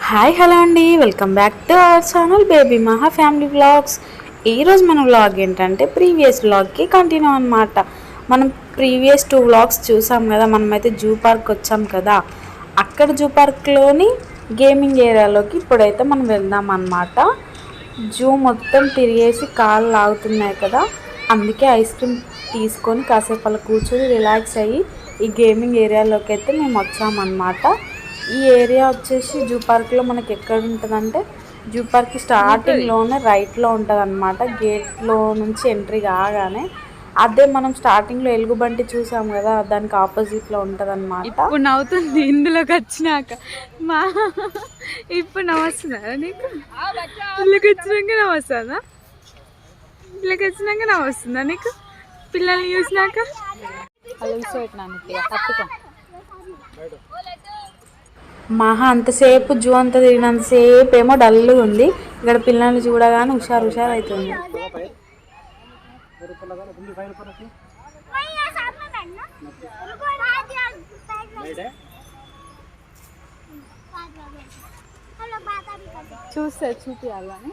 Hi hello అండి, welcome back to our channel baby మహా family vlogs. ఈరోజు మన వ్లాగ్ ఏంటంటే ప్రీవియస్ వ్లాగ్కి కంటిన్యూ అనమాట. మనం ప్రీవియస్ 2 వ్లాగ్స్ చూసాం కదా. మనమైతే జూ పార్క్ వచ్చాం కదా. అక్కడ జూ పార్క్లోని గేమింగ్ ఏరియాలోకి ఇప్పుడైతే మనం వెళ్దాం అన్నమాట. జూ మొత్తం తిరిగేసి కాళ్ళు లాగుతున్నాయి కదా, అందుకే ఐస్ క్రీమ్ తీసుకొని కాసేపు అలా కూర్చొని రిలాక్స్ అయ్యి ఈ గేమింగ్ ఏరియాలోకి అయితే మేము వచ్చామన్నమాట. ఈ ఏరియా వచ్చేసి జూ పార్క్లో మనకి ఎక్కడ ఉంటుందంటే, జూ పార్క్ స్టార్టింగ్లోనే రైట్లో ఉంటుంది అనమాట. గేట్లో నుంచి ఎంట్రీ కాగానే అదే మనం స్టార్టింగ్లో ఎలుగుబంటి చూసాం కదా, దానికి ఆపోజిట్లో ఉంటుంది అనమాట. ఇప్పుడు నవ్వుతుంది ఇందులోకి వచ్చినాక. మా ఇప్పుడు నవ్వుస్తున్నారా నీకు? ఇళ్ళకి వచ్చినాక నవ్వుస్తుందా? ఇళ్ళకి వచ్చినాక నవ్వుస్తుందా నీకు? పిల్లల్ని చూసినాక మహా అంతసేపు జూ అంతా తిరిగినంతసేపు ఏమో డల్గా ఉంది. ఇక్కడ పిల్లల్ని చూడగానే హుషారు అవుతుంది. చూస్తే చూపియాలని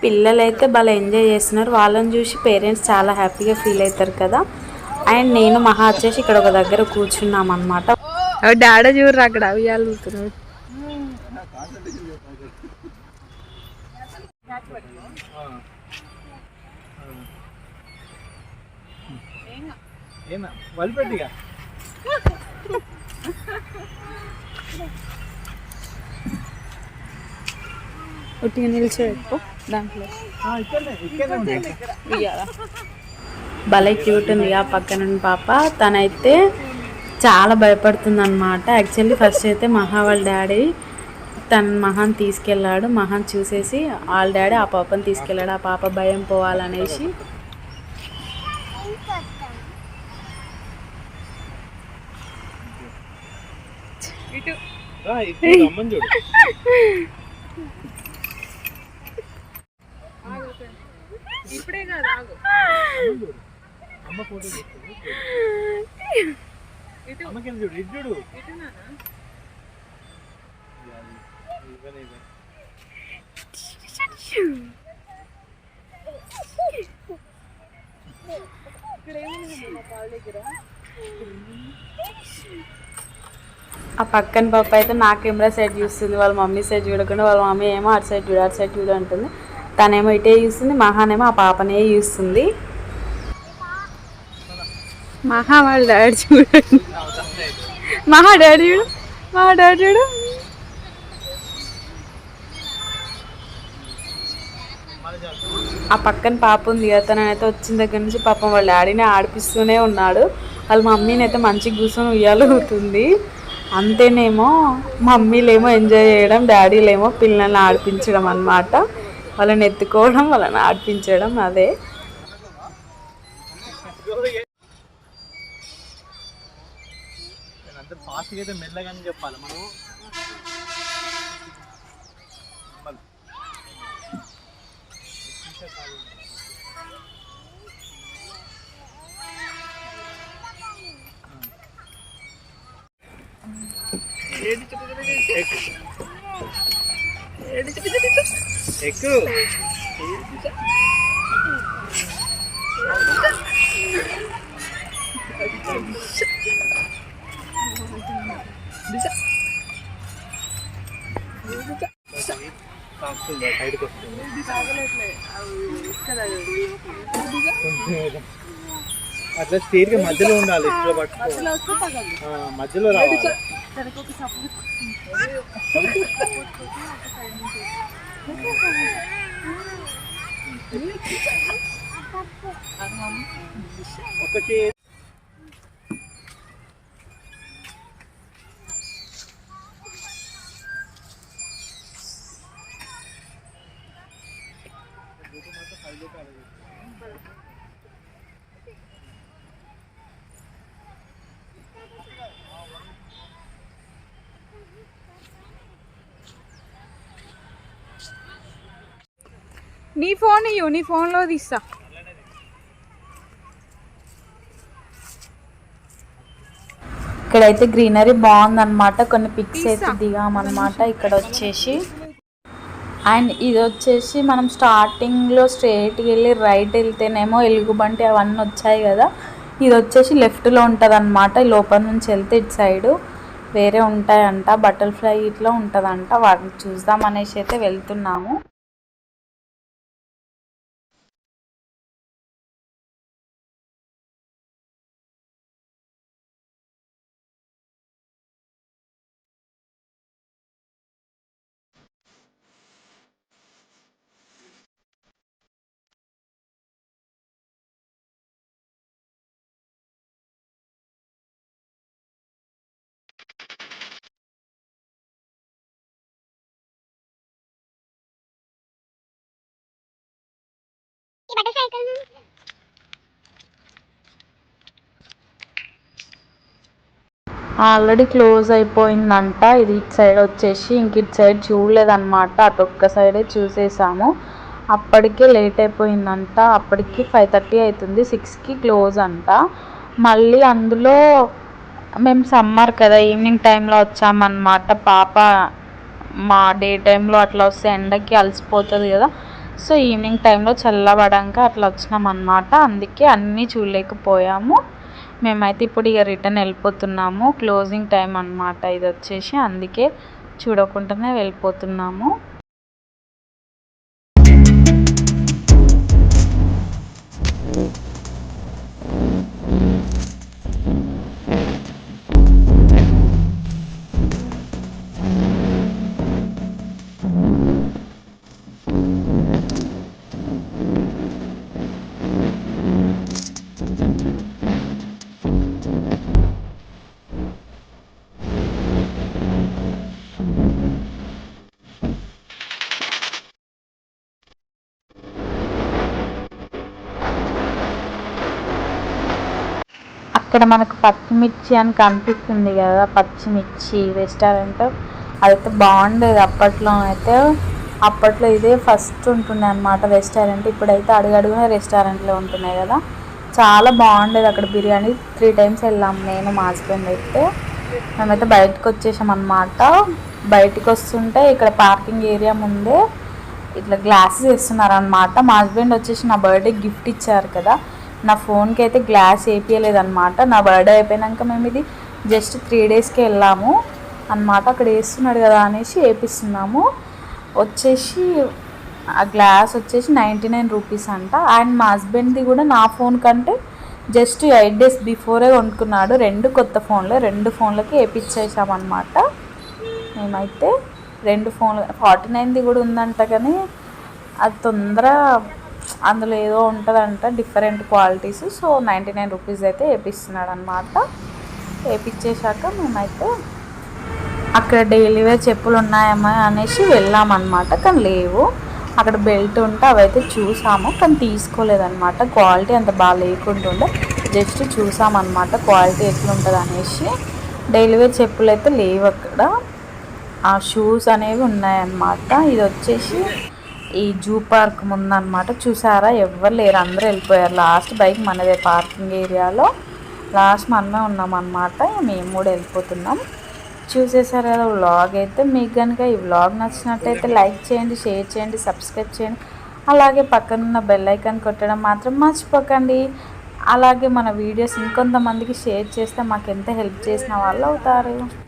పిల్లలైతే బాగా ఎంజాయ్ చేస్తున్నారు. వాళ్ళని చూసి పేరెంట్స్ చాలా హ్యాపీగా ఫీల్ అవుతారు కదా. అండ్ నేను మహా వచ్చేసి ఇక్కడ ఒక దగ్గర కూర్చున్నాం అనమాట. డాడీ చూడరు అక్కడ ఉయ్యాలుతున్నాడు. ఉట్టిగా నిలిచిపెట్టుకో దాంట్లో. భలే క్యూట్ ఉంది ఆ పక్కన పాప. తనైతే చాలా భయపడుతుంది అనమాట. యాక్చువల్లీ ఫస్ట్ అయితే మహా వాళ్ళ డాడీ మహాన్ తీసుకెళ్ళాడు. మహాన్ చూసేసి వాళ్ళ డాడీ ఆ పాపని తీసుకెళ్ళాడు. ఆ పాప భయం పోవాలనేసి. ఇప్పుడే కాదు అమ్మ ఫోటో ఆ పక్కన పాప అయితే నా కెమెరా సైడ్ చూస్తుంది, వాళ్ళ మమ్మీ సైడ్ చూడకుండా. వాళ్ళ మమ్మీ ఏమో అటు సైడ్ చూడు అంటుంది. తనేమో ఇటే చూస్తుంది, మహానేమో ఆ పాపనే చూస్తుంది. మహా వాళ్ళ డాడీ చూడండి. మహా డాడీ చూడు. ఆ పక్కన పాప ఉంది కదా, తనైతే వచ్చిన దగ్గర నుంచి పాపం వాళ్ళ డాడీని ఆడిపిస్తూనే ఉన్నాడు. వాళ్ళ మమ్మీని అయితే మంచిగా కూర్చొని ఉయ్యాలుతుంది. అంతేనేమో మమ్మీలేమో ఎంజాయ్ చేయడం, డాడీలేమో పిల్లల్ని ఆడిపించడం అన్నమాట. వాళ్ళని ఎత్తుకోవడం, వాళ్ళని ఆడిపించడం అదే. మెల్లగానే చెప్పాలి మనం. ఎక్కు అట్లా స్టేట్ గా మధ్యలో ఉండాలి. మధ్యలో రావాలి. ఒకటి నీ ఫోన్ ఇవ్వు, నీ ఫోన్లో తీస్తా. ఇక్కడైతే గ్రీనరీ బాగుందన్నమాట. కొన్ని పిక్స్ అయితే దిగామన్నమాట. ఇక్కడ వచ్చేసి అండ్ ఇది వచ్చేసి మనం స్టార్టింగ్లో స్ట్రైట్కి వెళ్ళి రైట్ వెళ్తేనేమో ఎలుగుబంటి అవన్నీ వచ్చాయి కదా, ఇది వచ్చేసి లెఫ్ట్లో ఉంటుంది అనమాట. లోపల నుంచి వెళ్తే ఇటు సైడు వేరే ఉంటాయంట, బటర్ఫ్లై ఇట్లా ఉంటుందంట. వాటిని చూద్దాం అనేసి అయితే వెళ్తున్నాము. ఆల్రెడీ క్లోజ్ అయిపోయిందంట. ఇది ఇటు సైడ్ వచ్చేసి ఇంక ఇటు సైడ్ చూడలేదన్నమాట. అటు ఒక్క సైడే చూసేసాము. అప్పటికే లేట్ అయిపోయిందంట. అప్పటికి 5:30 అవుతుంది, 6కి క్లోజ్ అంట. మళ్ళీ అందులో మేము సమ్మర్ కదా, ఈవినింగ్ టైంలో వచ్చామన్నమాట. పాప మా డే టైంలో అట్లా వస్తే ఎండకి అలసిపోతుంది కదా, సో ఈవినింగ్ టైంలో చల్లబడంగా అట్లా వచ్చినామన్నమాట. అందుకే అన్నీ చూడలేకపోయాము. మేమైతే ఇప్పుడు ఇక రిటర్న్ వెళ్ళిపోతున్నాము. క్లోజింగ్ టైం అన్నమాట ఇది వచ్చేసి, అందుకే చూడకుండానే వెళ్ళిపోతున్నాము. ఇక్కడ మనకు పచ్చిమిర్చి అని కనిపిస్తుంది కదా, పచ్చిమిర్చి రెస్టారెంట్. అదైతే బాగుండేది అప్పట్లో. అప్పట్లో ఇదే ఫస్ట్ ఉంటుండే అనమాట రెస్టారెంట్. ఇప్పుడైతే అడుగడుగునే రెస్టారెంట్లో ఉంటున్నాయి కదా, చాలా బాగుండేది. అక్కడ బిర్యానీ 3 times వెళ్ళాము నేను, మా హస్బెండ్ అయితే. మేమైతే బయటకు వచ్చేసాం అనమాట. బయటకు వస్తుంటే ఇక్కడ పార్కింగ్ ఏరియా ముందే ఇట్లా గ్లాసెస్ వేస్తున్నారనమాట. మా హస్బెండ్ వచ్చేసి నా బర్త్డే గిఫ్ట్ ఇచ్చారు కదా, నా ఫోన్కి అయితే గ్లాస్ వేపించలేదన్నమాట. నా బర్త్డే అయిపోయాక మేము ఇది జస్ట్ 3 daysకే వెళ్ళాము అన్నమాట. అక్కడ వేస్తున్నాడు కదా అనేసి వేపిస్తున్నాము. వచ్చేసి ఆ గ్లాస్ వచ్చేసి 99 రూపీస్ అంట. అండ్ మా హస్బెండ్ది కూడా నా ఫోన్ కంటే జస్ట్ 8 days బిఫోరే కొనుక్కున్నాడు. 2 కొత్త ఫోన్లు, 2 ఫోన్లకి వేపించేసామన్నమాట. మేమైతే 2 ఫోన్లు, 49ది కూడా ఉందంట కానీ అది తొందర అందులో ఏదో ఉంటుందంట డిఫరెంట్ క్వాలిటీస్. సో 99 రూపీస్ అయితే వేపిస్తున్నాడు అనమాట. వేపించేశాక మేమైతే అక్కడ డైలీ వేర్ చెప్పులు ఉన్నాయేమో అనేసి వెళ్ళామన్నమాట, కానీ లేవు. అక్కడ బెల్ట్ ఉంటే అవైతే చూసాము కానీ తీసుకోలేదన్నమాట. క్వాలిటీ అంత బాగా లేకుంటుండే, జస్ట్ చూసామన్నమాట క్వాలిటీ ఎట్లుంటుంది అనేసి. డైలీ వేర్ చెప్పులు అయితే లేవు అక్కడ. ఆ షూస్ అనేవి ఉన్నాయన్నమాట. ఇది వచ్చేసి ఈ జూ పార్క్ ముందన్నమాట. చూసారా, ఎవ్వరు లేరు, అందరూ వెళ్ళిపోయారు. లాస్ట్ బైక్ మనదే పార్కింగ్ ఏరియాలో, లాస్ట్ మనమే ఉన్నామన్నమాట. మేము కూడా వెళ్ళిపోతున్నాం. చూసేసారు కదా వ్లాగ్ అయితే. మీకు కనుక ఈ వ్లాగ్ నచ్చినట్టయితే లైక్ చేయండి, షేర్ చేయండి, సబ్స్క్రైబ్ చేయండి. అలాగే పక్కనున్న బెల్ ఐకాన్ కొట్టడం మాత్రం మర్చిపోకండి. అలాగే మన వీడియోస్ ఇంకొంతమందికి షేర్ చేస్తే మాకు ఎంత హెల్ప్ చేసిన వాళ్ళు అవుతారు.